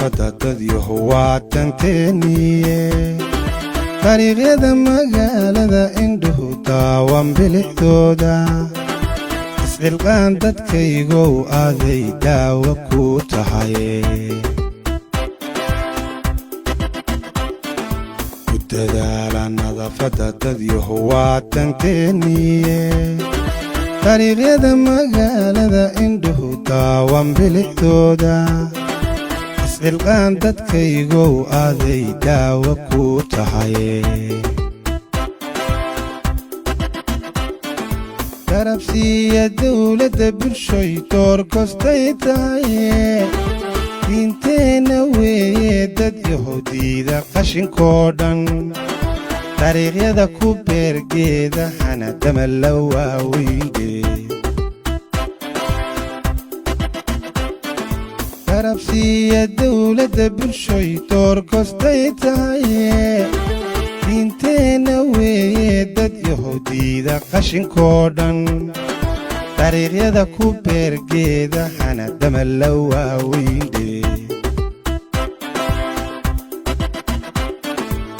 nadaafadda dadyahow waa tanteeniye dariiqyada magaalada indhuhu daawan bilixdooda iscilqaan dadkaygow aaday daawo ku tahay ku dadaala nadaafadda dadyahow waa tanteeniye dariiqyada magaalada indhuhu daawan bilixdooda iscilqaan dadkaygow aaday daawo ku tahay garabsiiya dawladda bulshoy door kostay tahaye diinteenna weeye dadyahow diida qashinkoo dhan dariiqyada ku beergeeda hanadama la waaweyne garabsiiya dawladda bulshoy door kostay tahaye diinteenna weeye dadyahow diida qashinkoo dhan dariiqyada ku beergeeda hanadama la waaweyne